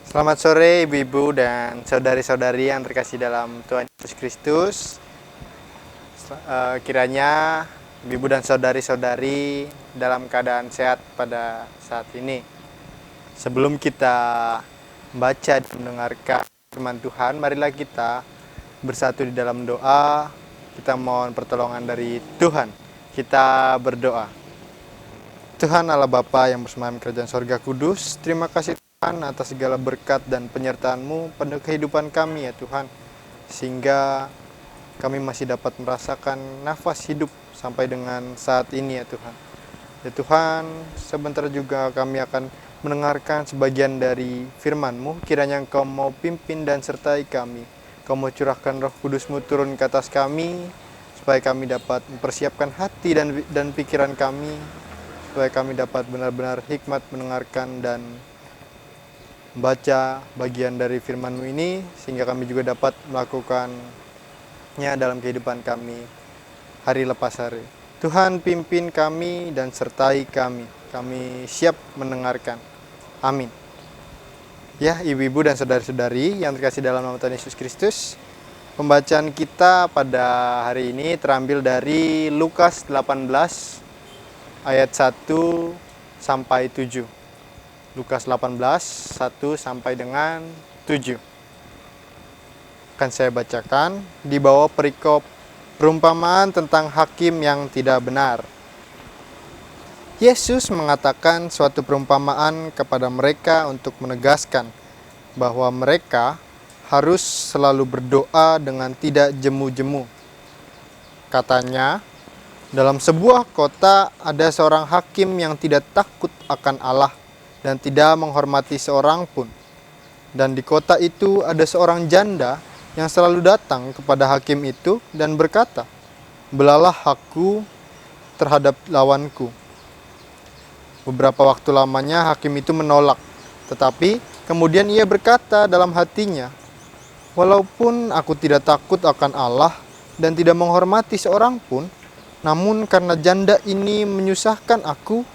Selamat sore ibu-ibu dan saudari-saudari yang terkasih dalam Tuhan Yesus Kristus. Kiranya ibu dan saudari-saudari dalam keadaan sehat pada saat ini. Sebelum kita membaca dan mendengarkan firman Tuhan, marilah kita bersatu di dalam doa. Kita mohon pertolongan dari Tuhan. Kita berdoa. Tuhan Allah Bapa yang bersemayam kerajaan sorga kudus, terima kasih Tuhan atas segala berkat dan penyertaan-Mu pada kehidupan kami ya Tuhan, sehingga kami masih dapat merasakan nafas hidup sampai dengan saat ini ya Tuhan. Ya Tuhan, sebentar juga kami akan mendengarkan sebagian dari firman-Mu. Kiranya Engkau mau pimpin dan sertai kami. Engkau mau curahkan Roh Kudus-Mu turun ke atas kami, supaya kami dapat mempersiapkan hati dan pikiran kami, supaya kami dapat benar-benar hikmat mendengarkan dan membaca bagian dari firman-Mu ini, sehingga kami juga dapat melakukannya dalam kehidupan kami hari lepas hari. Tuhan pimpin kami dan sertai kami. Kami siap mendengarkan. Amin. Ya, ibu-ibu dan saudari-saudari yang terkasih dalam nama Tuhan Yesus Kristus, pembacaan kita pada hari ini terambil dari Lukas 18 ayat 1 sampai 7. Lukas 18, 1 sampai dengan 7. Akan saya bacakan di bawah perikop perumpamaan tentang hakim yang tidak benar. Yesus mengatakan suatu perumpamaan kepada mereka untuk menegaskan bahwa mereka harus selalu berdoa dengan tidak jemu-jemu. Katanya, dalam sebuah kota ada seorang hakim yang tidak takut akan Allah dan tidak menghormati seorang pun. Dan di kota itu ada seorang janda yang selalu datang kepada hakim itu dan berkata, "Belalah hakku terhadap lawanku." Beberapa waktu lamanya hakim itu menolak, tetapi kemudian ia berkata dalam hatinya, "Walaupun aku tidak takut akan Allah dan tidak menghormati seorang pun, namun karena janda ini menyusahkan aku,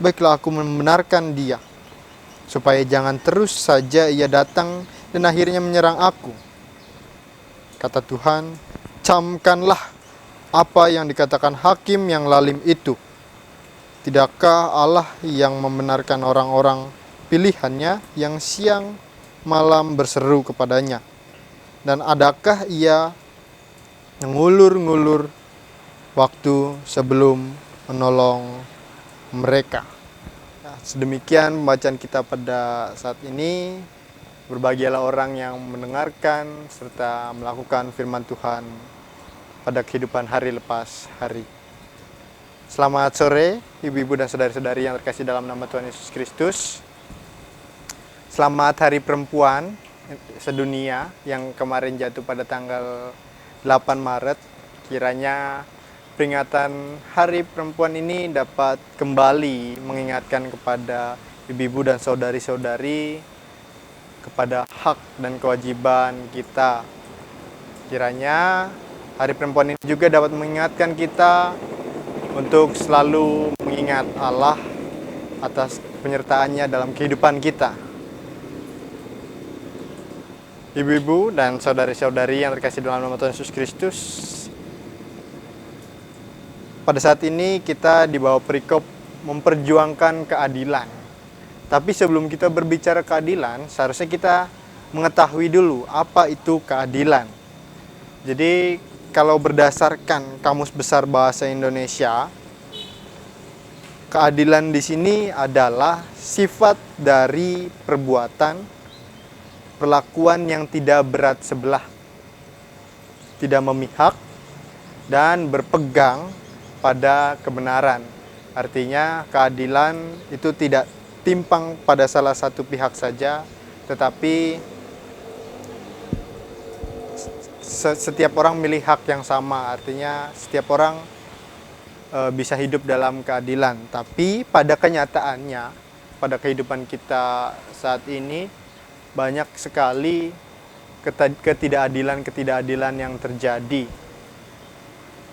baiklah aku membenarkan dia, supaya jangan terus saja ia datang dan akhirnya menyerang aku." Kata Tuhan, "Camkanlah apa yang dikatakan hakim yang lalim itu. Tidakkah Allah yang membenarkan orang-orang pilihannya yang siang malam berseru kepadanya? Dan adakah ia mengulur-ngulur waktu sebelum menolong mereka?" Nah, sedemikian pembacaan kita pada saat ini. Berbahagialah orang yang mendengarkan serta melakukan firman Tuhan pada kehidupan hari lepas hari. Selamat sore, ibu-ibu dan saudari-saudari yang terkasih dalam nama Tuhan Yesus Kristus. Selamat Hari Perempuan Sedunia yang kemarin jatuh pada tanggal 8 Maret. Kiranya peringatan Hari Perempuan ini dapat kembali mengingatkan kepada ibu-ibu dan saudari-saudari kepada hak dan kewajiban kita. Kiranya Hari Perempuan ini juga dapat mengingatkan kita untuk selalu mengingat Allah atas penyertaannya dalam kehidupan kita. Ibu-ibu dan saudari-saudari yang terkasih dalam nama Tuhan Yesus Kristus, pada saat ini kita di bawah perikop memperjuangkan keadilan. Tapi sebelum kita berbicara keadilan, seharusnya kita mengetahui dulu apa itu keadilan. Jadi kalau berdasarkan Kamus Besar Bahasa Indonesia, keadilan di sini adalah sifat dari perbuatan, perlakuan yang tidak berat sebelah, tidak memihak, dan berpegang pada kebenaran. Artinya keadilan itu tidak timpang pada salah satu pihak saja, tetapi setiap orang milih hak yang sama. Artinya setiap orang bisa hidup dalam keadilan. Tapi pada kenyataannya, pada kehidupan kita saat ini, banyak sekali ketidakadilan yang terjadi.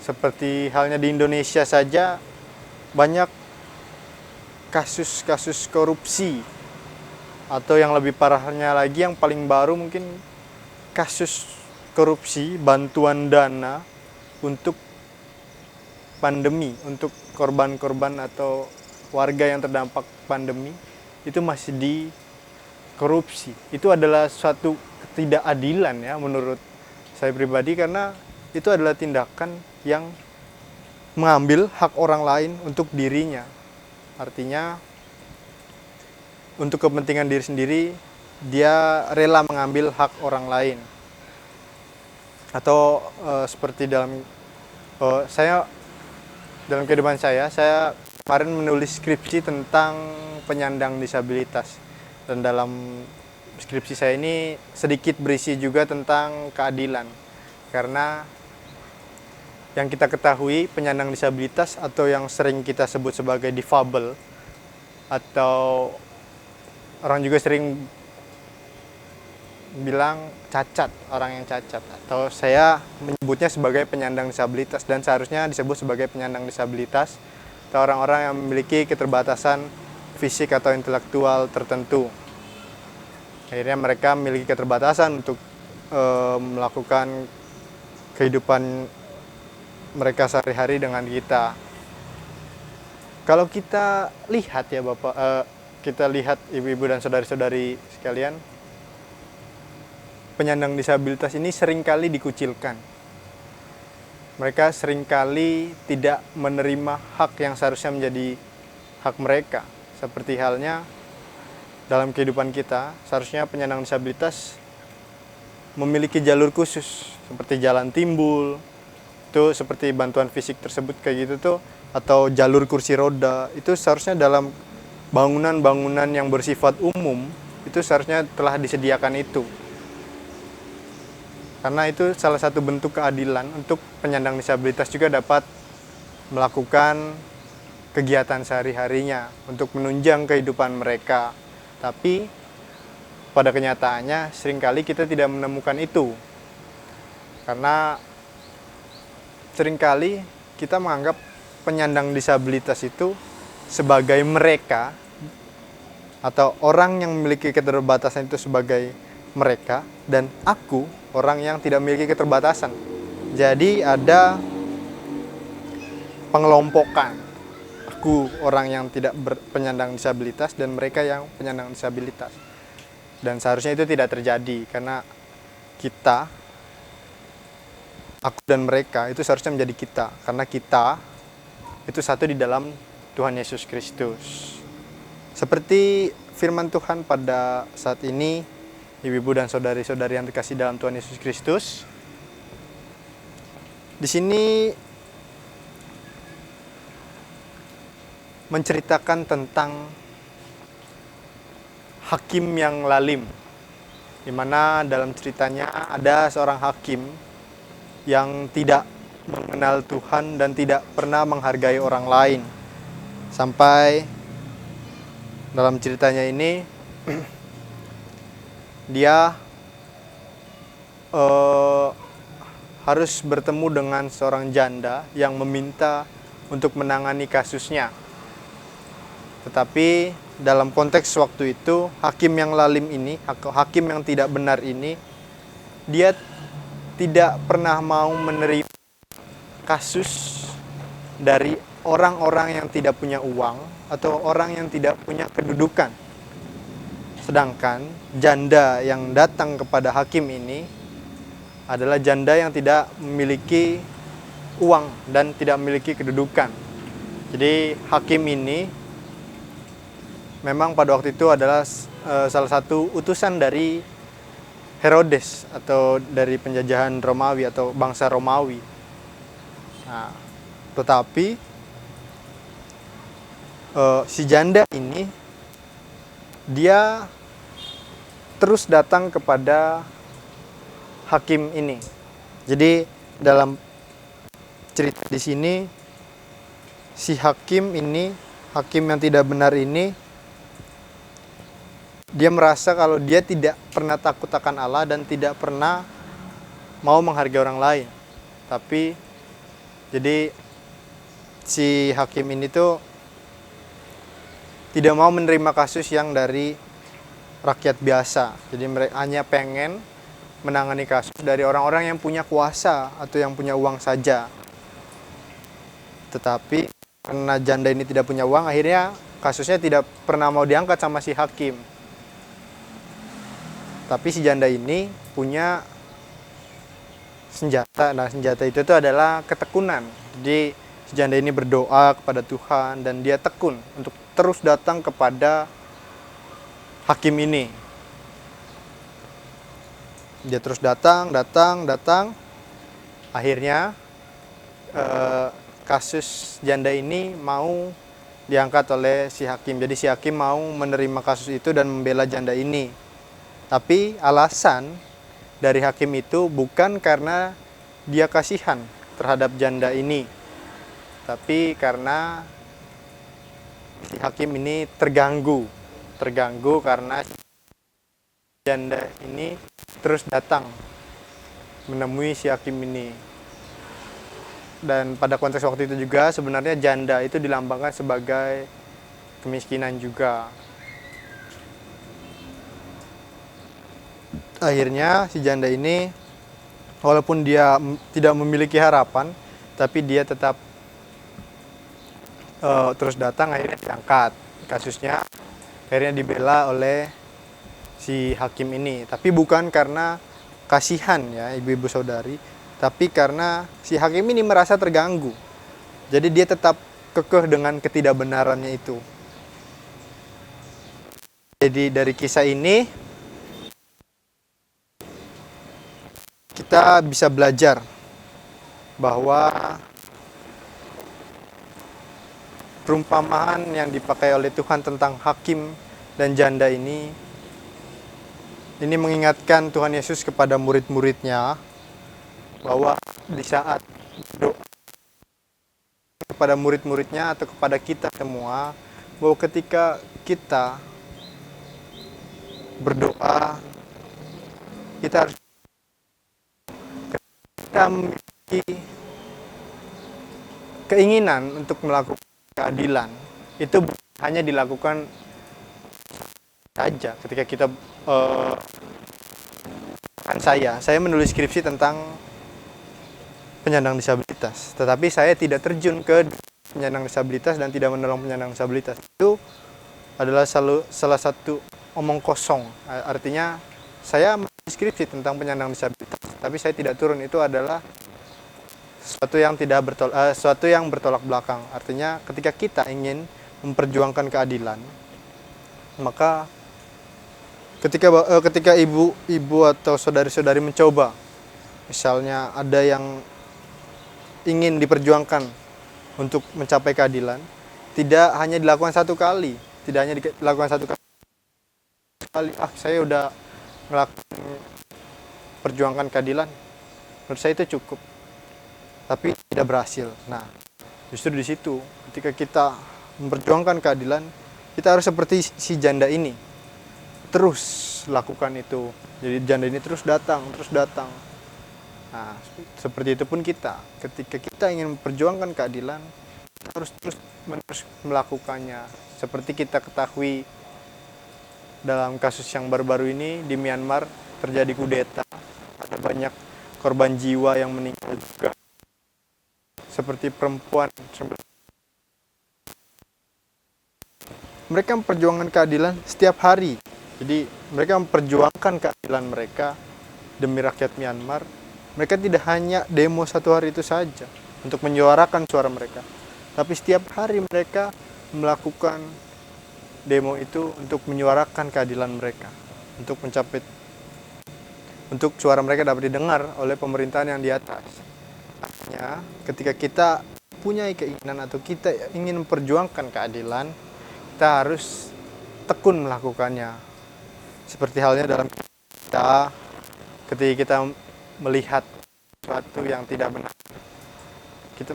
Seperti halnya di Indonesia saja, banyak kasus-kasus korupsi Atau yang lebih parahnya lagi, yang paling baru mungkin kasus korupsi bantuan dana untuk pandemi, untuk korban-korban atau warga yang terdampak pandemi, itu masih dikorupsi. Itu adalah suatu ketidakadilan ya menurut saya pribadi, karena itu adalah tindakan yang mengambil hak orang lain untuk dirinya. Artinya untuk kepentingan diri sendiri, dia rela mengambil hak orang lain. Atau seperti saya dalam kehidupan saya kemarin menulis skripsi tentang penyandang disabilitas, dan dalam skripsi saya ini sedikit berisi juga tentang keadilan, karena yang kita ketahui penyandang disabilitas atau yang sering kita sebut sebagai difabel, atau orang juga sering bilang cacat, orang yang cacat, atau saya menyebutnya sebagai penyandang disabilitas, dan seharusnya disebut sebagai penyandang disabilitas atau orang-orang yang memiliki keterbatasan fisik atau intelektual tertentu. Akhirnya mereka memiliki keterbatasan untuk melakukan kehidupan mereka sehari-hari dengan kita. Kalau kita lihat ya Bapak, kita lihat ibu-ibu dan saudari-saudari sekalian, penyandang disabilitas ini seringkali dikucilkan. Mereka seringkali tidak menerima hak yang seharusnya menjadi hak mereka. Seperti halnya dalam kehidupan kita, seharusnya penyandang disabilitas memiliki jalur khusus, seperti jalan timbul, itu seperti bantuan fisik tersebut kayak gitu tuh, atau jalur kursi roda, itu seharusnya dalam bangunan-bangunan yang bersifat umum, itu seharusnya telah disediakan itu. Karena itu salah satu bentuk keadilan untuk penyandang disabilitas juga dapat melakukan kegiatan sehari-harinya untuk menunjang kehidupan mereka. Tapi pada kenyataannya seringkali kita tidak menemukan itu. Karena seringkali kita menganggap penyandang disabilitas itu sebagai mereka, atau orang yang memiliki keterbatasan itu sebagai mereka, dan aku orang yang tidak memiliki keterbatasan. Jadi ada pengelompokan. Aku orang yang tidak penyandang disabilitas dan mereka yang penyandang disabilitas. Dan seharusnya itu tidak terjadi, karena kita, aku dan mereka itu seharusnya menjadi kita, karena kita itu satu di dalam Tuhan Yesus Kristus. Seperti firman Tuhan pada saat ini, ibu-ibu dan saudari-saudari yang dikasihi dalam Tuhan Yesus Kristus, di sini menceritakan tentang hakim yang lalim, di mana dalam ceritanya ada seorang hakim yang tidak mengenal Tuhan dan tidak pernah menghargai orang lain. Sampai dalam ceritanya ini dia harus bertemu dengan seorang janda yang meminta untuk menangani kasusnya. Tetapi dalam konteks waktu itu, hakim yang lalim ini, hakim yang tidak benar ini, dia tidak pernah mau menerima kasus dari orang-orang yang tidak punya uang atau orang yang tidak punya kedudukan. Sedangkan janda yang datang kepada hakim ini adalah janda yang tidak memiliki uang dan tidak memiliki kedudukan. Jadi hakim ini memang pada waktu itu adalah salah satu utusan dari Herodes atau dari penjajahan Romawi atau bangsa Romawi. Nah, tetapi si janda ini dia terus datang kepada hakim ini. Jadi dalam cerita di sini, si hakim ini, hakim yang tidak benar ini, dia merasa kalau dia tidak pernah takut akan Allah dan tidak pernah mau menghargai orang lain. Tapi jadi si hakim ini tuh tidak mau menerima kasus yang dari rakyat biasa. Jadi mereka hanya pengen menangani kasus dari orang-orang yang punya kuasa atau yang punya uang saja. Tetapi karena janda ini tidak punya uang, akhirnya kasusnya tidak pernah mau diangkat sama si hakim. Tapi si janda ini punya senjata. Nah, senjata itu tuh adalah ketekunan. Jadi si janda ini berdoa kepada Tuhan dan dia tekun untuk terus datang kepada hakim ini. Dia terus datang. Akhirnya kasus janda ini mau diangkat oleh si hakim. Jadi si hakim mau menerima kasus itu dan membela janda ini. Tapi alasan dari hakim itu bukan karena dia kasihan terhadap janda ini, tapi karena si hakim ini terganggu karena janda ini terus datang menemui si hakim ini. Dan pada konteks waktu itu juga sebenarnya janda itu dilambangkan sebagai kemiskinan juga. Akhirnya si janda ini walaupun dia tidak memiliki harapan, tapi dia tetap terus datang, akhirnya diangkat kasusnya, akhirnya dibela oleh si hakim ini. Tapi bukan karena kasihan ya ibu-ibu saudari, tapi karena si hakim ini merasa terganggu. Jadi dia tetap kekeh dengan ketidakbenarannya itu. Jadi dari kisah ini kita bisa belajar bahwa perumpamaan yang dipakai oleh Tuhan tentang hakim dan janda ini mengingatkan Tuhan Yesus kepada murid-muridnya bahwa di saat berdoa kepada murid-muridnya atau kepada kita semua, bahwa ketika kita berdoa, kita harus memiliki keinginan untuk melakukan keadilan. Itu hanya dilakukan saja ketika kita kan saya menulis skripsi tentang penyandang disabilitas, tetapi saya tidak terjun ke penyandang disabilitas dan tidak menolong penyandang disabilitas. Itu adalah salah satu omong kosong. Artinya saya menulis skripsi tentang penyandang disabilitas, tapi saya tidak turun. Itu adalah sesuatu yang bertolak belakang. Artinya ketika kita ingin memperjuangkan keadilan, maka ketika ibu atau saudari-saudari mencoba, misalnya ada yang ingin diperjuangkan untuk mencapai keadilan, tidak hanya dilakukan satu kali, saya udah melakukan perjuangkan keadilan, menurut saya itu cukup, tapi tidak berhasil. Nah, justru di situ ketika kita memperjuangkan keadilan, kita harus seperti si janda ini, terus lakukan itu. Jadi janda ini terus datang. Nah, seperti itu pun kita, ketika kita ingin memperjuangkan keadilan, kita harus terus melakukannya. Seperti kita ketahui dalam kasus yang baru-baru ini di Myanmar terjadi kudeta, ada banyak korban jiwa yang meninggal juga, seperti perempuan. Mereka memperjuangkan keadilan setiap hari. Jadi mereka memperjuangkan keadilan mereka demi rakyat Myanmar. Mereka tidak hanya demo satu hari itu saja untuk menyuarakan suara mereka, tapi setiap hari mereka melakukan demo itu untuk menyuarakan keadilan mereka, untuk suara mereka dapat didengar oleh pemerintahan yang di atas. Artinya, ketika kita punya keinginan atau kita ingin memperjuangkan keadilan, kita harus tekun melakukannya. Seperti halnya dalam kita, ketika kita melihat sesuatu yang tidak benar,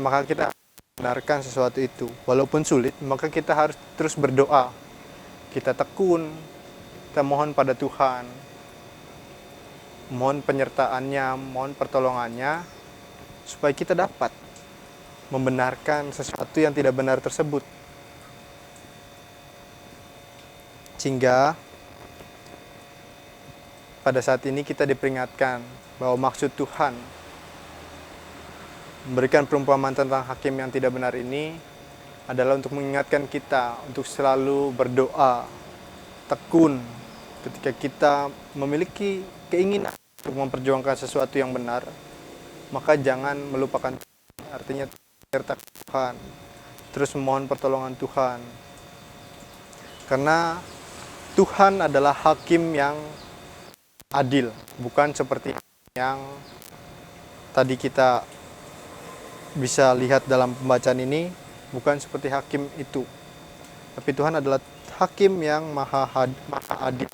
maka kita benarkan sesuatu itu. Walaupun sulit, maka kita harus terus berdoa. Kita tekun, kita mohon pada Tuhan, mohon penyertaannya, mohon pertolongannya, supaya kita dapat membenarkan sesuatu yang tidak benar tersebut. Sehingga pada saat ini kita diperingatkan bahwa maksud Tuhan memberikan perumpamaan tentang hakim yang tidak benar ini adalah untuk mengingatkan kita untuk selalu berdoa tekun ketika kita memiliki keinginan untuk memperjuangkan sesuatu yang benar, maka jangan melupakan Tuhan. Artinya serta Tuhan, terus memohon pertolongan Tuhan, karena Tuhan adalah hakim yang adil, bukan seperti yang tadi kita bisa lihat dalam pembacaan ini, bukan seperti hakim itu. Tapi Tuhan adalah hakim yang maha adil.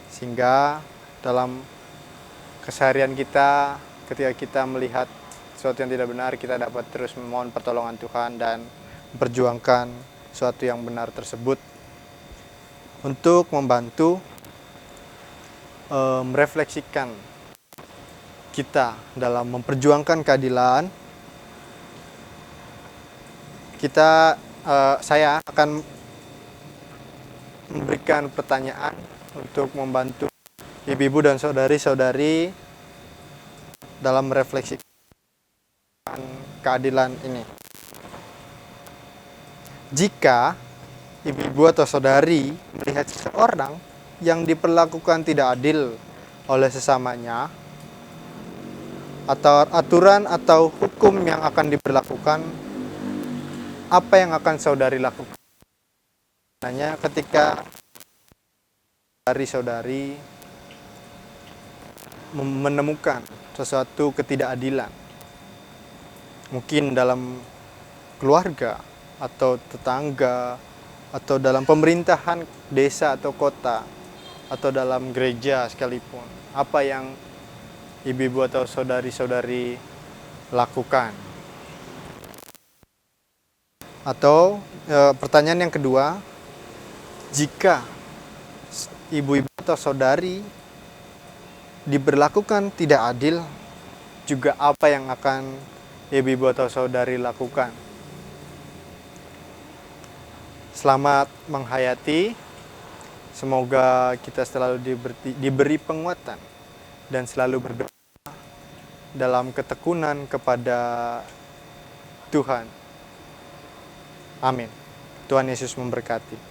Sehingga dalam keseharian kita, ketika kita melihat sesuatu yang tidak benar, kita dapat terus memohon pertolongan Tuhan dan memperjuangkan sesuatu yang benar tersebut untuk membantu merefleksikan kita dalam memperjuangkan keadilan. Saya akan memberikan pertanyaan untuk membantu ibu-ibu dan saudari-saudari dalam merefleksikan keadilan ini. Jika ibu-ibu atau saudari melihat seseorang yang diperlakukan tidak adil oleh sesamanya, atau aturan atau hukum yang akan diberlakukan, apa yang akan saudari lakukan? Hanya ketika saudari menemukan sesuatu ketidakadilan, mungkin dalam keluarga atau tetangga, atau dalam pemerintahan desa atau kota, atau dalam gereja sekalipun, apa yang ibu-ibu atau saudari-saudari lakukan? Atau pertanyaan yang kedua, jika ibu-ibu atau saudari diberlakukan tidak adil, juga apa yang akan ibu-ibu atau saudari lakukan? Selamat menghayati. Semoga kita selalu diberi penguatan dan selalu berdoa dalam ketekunan kepada Tuhan. Amin. Tuhan Yesus memberkati.